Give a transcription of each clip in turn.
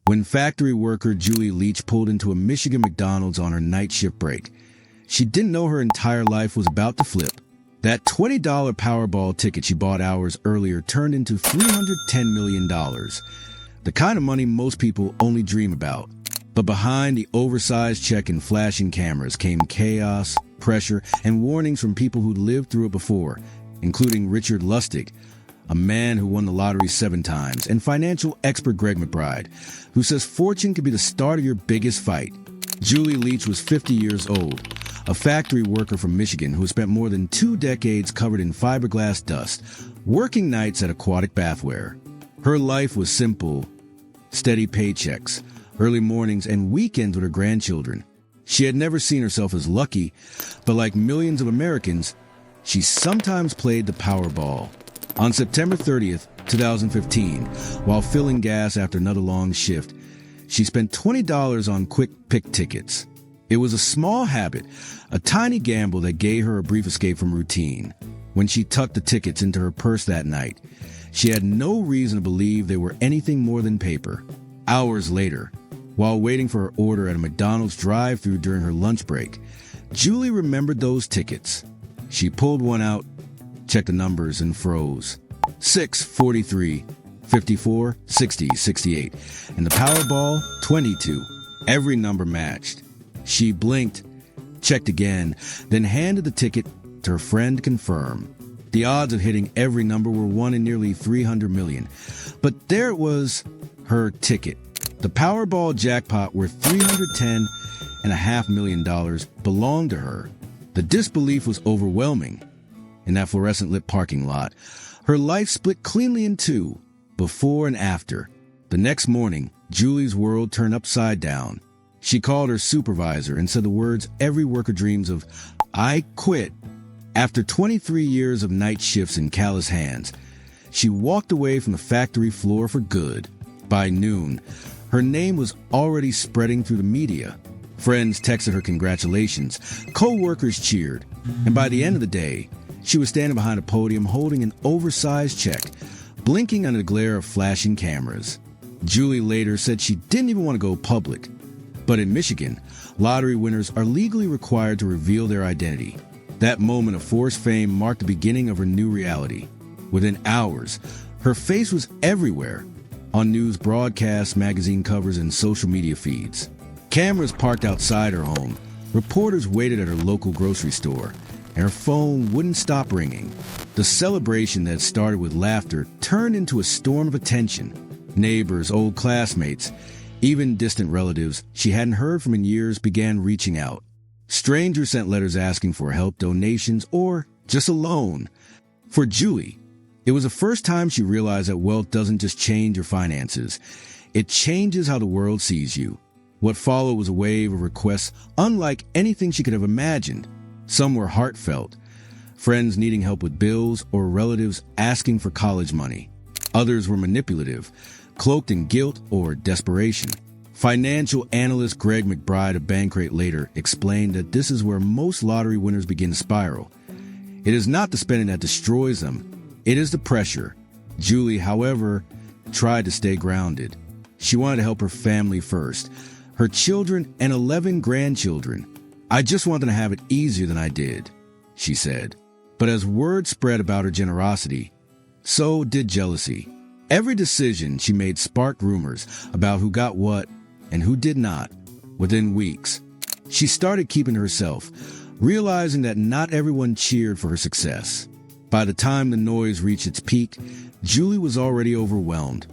when factory worker Julie Leach pulled into a Michigan McDonald's on her night shift break. She didn't know her entire life was about to flip. That $20 Powerball ticket she bought hours earlier turned into $310 million. The kind of money most people only dream about. But behind the oversized check and flashing cameras came chaos, pressure, and warnings from people who'd lived through it before, including Richard Lustig, a man who won the lottery 7 times, and financial expert Greg McBride, who says fortune can be the start of your biggest fight. Julie Leach was 50 years old, a factory worker from Michigan who spent more than 2 decades covered in fiberglass dust, working nights at Aquatic Bathware. Her life was simple: steady paychecks, early mornings, and weekends with her grandchildren. She had never seen herself as lucky, but like millions of Americans, she sometimes played the Powerball. On September 30th, 2015, while filling gas after another long shift, she spent $20 on quick pick tickets. It was a small habit, a tiny gamble that gave her a brief escape from routine. When she tucked the tickets into her purse that night, she had no reason to believe they were anything more than paper. Hours later, while waiting for her order at a McDonald's drive-thru during her lunch break, Julie remembered those tickets. She pulled one out, checked the numbers, and froze. 6, 43, 54, 60, 68, and the Powerball, 22. Every number matched. She blinked, checked again, then handed the ticket to her friend to confirm. The odds of hitting every number were 1 in nearly 300 million. But there it was, her ticket. The Powerball jackpot worth $310.5 million belonged to her. The disbelief was overwhelming. In that fluorescent-lit parking lot, her life split cleanly in two, before and after. The next morning, Julie's world turned upside down. She called her supervisor and said the words every worker dreams of: "I quit." After 23 years of night shifts and callous hands, she walked away from the factory floor for good. By noon, her name was already spreading through the media. Friends texted her congratulations, co-workers cheered, and by the end of the day, she was standing behind a podium holding an oversized check, blinking under the glare of flashing cameras. Julie later said she didn't even want to go public. But in Michigan, lottery winners are legally required to reveal their identity. That moment of forced fame marked the beginning of her new reality. Within hours, her face was everywhere, on news broadcasts, magazine covers, and social media feeds. Cameras parked outside her home. Reporters waited at her local grocery store, and her phone wouldn't stop ringing. The celebration that started with laughter turned into a storm of attention. Neighbors, old classmates, even distant relatives she hadn't heard from in years began reaching out. Strangers sent letters asking for help, donations, or just a loan. For Julie, it was the first time she realized that wealth doesn't just change your finances. It changes how the world sees you. What followed was a wave of requests unlike anything she could have imagined. Some were heartfelt, friends needing help with bills or relatives asking for college money. Others were manipulative, cloaked in guilt or desperation. Financial analyst Greg McBride of Bankrate later explained that this is where most lottery winners begin to spiral. It is not the spending that destroys them, it is the pressure. Julie, however, tried to stay grounded. She wanted to help her family first, her children and 11 grandchildren. "I just want them to have it easier than I did," she said. But as word spread about her generosity, so did jealousy. Every decision she made sparked rumors about who got what and who did not. Within weeks, she started keeping to herself, realizing that not everyone cheered for her success. By the time the noise reached its peak, Julie was already overwhelmed.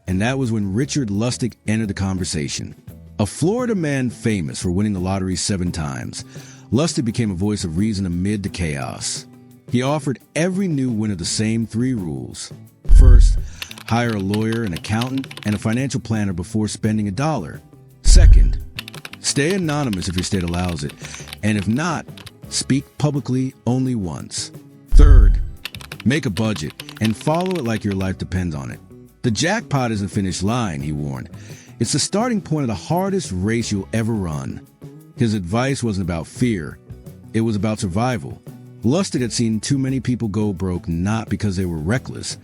And that was when Richard Lustig entered the conversation. A Florida man famous for winning the lottery 7 times, Lustig became a voice of reason amid the chaos. He offered every new winner the same 3 rules. First, hire a lawyer, an accountant, and a financial planner before spending $1. Second, stay anonymous if your state allows it, and if not, speak publicly only once. Third, make a budget and follow it like your life depends on it. The jackpot isn't a finish line, he warned. It's the starting point of the hardest race you'll ever run. His advice wasn't about fear. It was about survival. Lustig had seen too many people go broke not because they were reckless,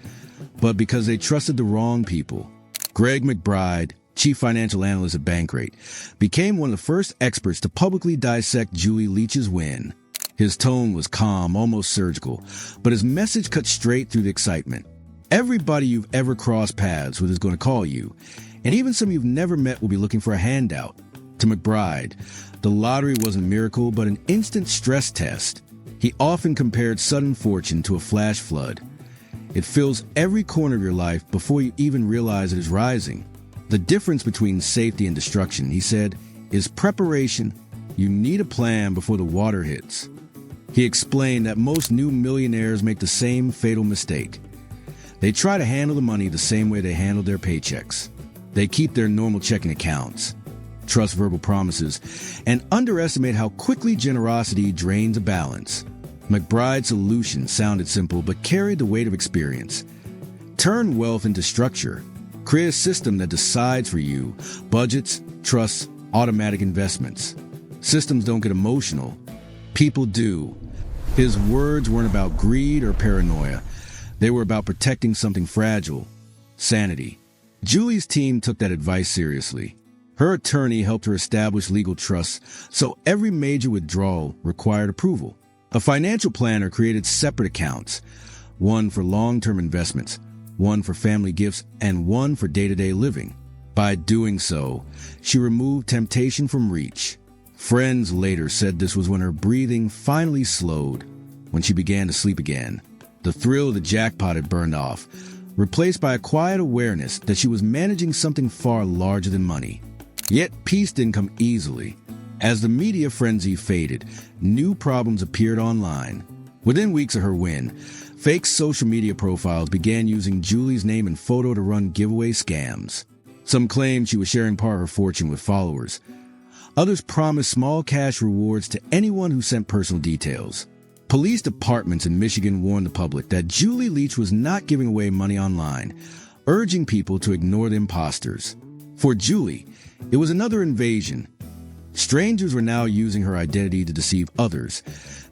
but because they trusted the wrong people. Greg McBride chief financial analyst at Bankrate, became one of the first experts to publicly dissect Julie Leach's win. His tone was calm, almost surgical, but his message cut straight through the excitement. Everybody you've ever crossed paths with is going to call you, and even some you've never met will be looking for a handout. To McBride, the lottery wasn't a miracle, but an instant stress test. He often compared sudden fortune to a flash flood. It fills every corner of your life before you even realize it is rising. The difference between safety and destruction, he said, is preparation. You need a plan before the water hits. He explained that most new millionaires make the same fatal mistake. They try to handle the money the same way they handle their paychecks. They keep their normal checking accounts, trust verbal promises, and underestimate how quickly generosity drains a balance. McBride's solution sounded simple but carried the weight of experience. Turn wealth into structure. Create a system that decides for you: budgets, trusts, automatic investments. Systems don't get emotional. People do. His words weren't about greed or paranoia. They were about protecting something fragile: sanity. Julie's team took that advice seriously. Her attorney helped her establish legal trusts, so every major withdrawal required approval. A financial planner created separate accounts, one for long-term investments, one for family gifts, and one for day-to-day living. By doing so, she removed temptation from reach. Friends later said this was when her breathing finally slowed, when she began to sleep again. The thrill of the jackpot had burned off, replaced by a quiet awareness that she was managing something far larger than money. Yet peace didn't come easily. As the media frenzy faded, new problems appeared online. Within weeks of her win, fake social media profiles began using Julie's name and photo to run giveaway scams. Some claimed she was sharing part of her fortune with followers. Others promised small cash rewards to anyone who sent personal details. Police departments in Michigan warned the public that Julie Leach was not giving away money online, urging people to ignore the imposters. For Julie, it was another invasion. Strangers were now using her identity to deceive others,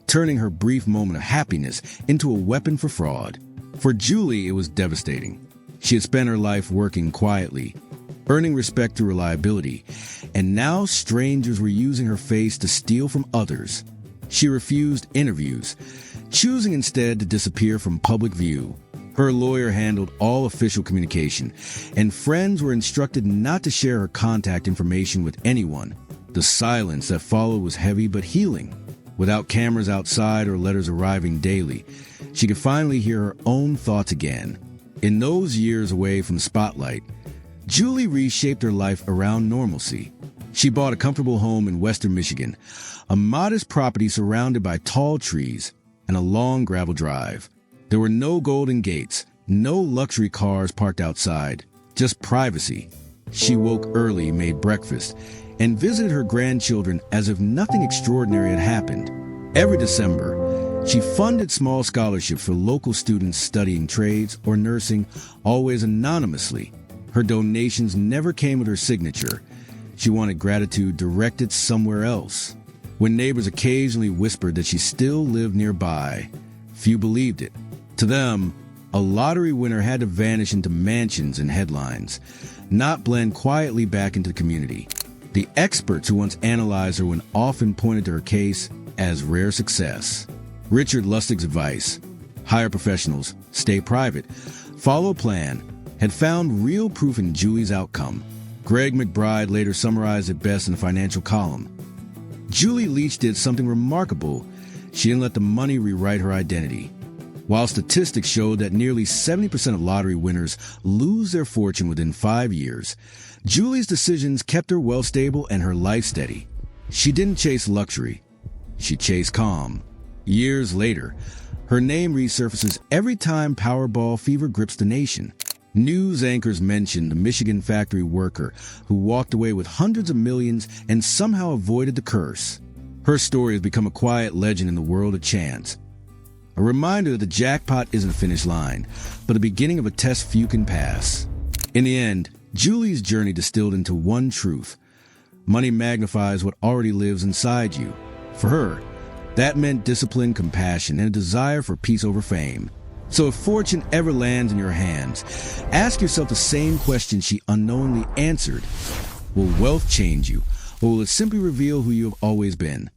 turning her brief moment of happiness into a weapon for fraud. For Julie, it was devastating. She had spent her life working quietly, earning respect through reliability, and now strangers were using her face to steal from others. She refused interviews, choosing instead to disappear from public view. Her lawyer handled all official communication, and friends were instructed not to share her contact information with anyone. The silence that followed was heavy but healing. Without cameras outside or letters arriving daily, she could finally hear her own thoughts again. In those years away from the spotlight, Julie reshaped her life around normalcy. She bought a comfortable home in western Michigan, a modest property surrounded by tall trees and a long gravel drive. There were no golden gates, no luxury cars parked outside, just privacy. She woke early, made breakfast, and visited her grandchildren as if nothing extraordinary had happened. Every December, she funded small scholarships for local students studying trades or nursing, always anonymously. Her donations never came with her signature. She wanted gratitude directed somewhere else. When neighbors occasionally whispered that she still lived nearby, few believed it. To them, a lottery winner had to vanish into mansions and headlines, not blend quietly back into the community. The experts who once analyzed her would often pointed to her case as rare success. Richard Lustig's advice: hire professionals, stay private, follow a plan, had found real proof in Julie's outcome. Greg McBride later summarized it best in the financial column. Julie Leach did something remarkable. She didn't let the money rewrite her identity. While statistics showed that nearly 70% of lottery winners lose their fortune within 5 years, Julie's decisions kept her wealth stable and her life steady. She didn't chase luxury. She chased calm. Years later, her name resurfaces every time Powerball fever grips the nation. News anchors mention the Michigan factory worker who walked away with hundreds of millions and somehow avoided the curse. Her story has become a quiet legend in the world of chance. A reminder that the jackpot isn't a finish line, but the beginning of a test few can pass. In the end, Julie's journey distilled into one truth: money magnifies what already lives inside you. For her, that meant discipline, compassion, and a desire for peace over fame. So if fortune ever lands in your hands, ask yourself the same question she unknowingly answered. Will wealth change you, or will it simply reveal who you have always been?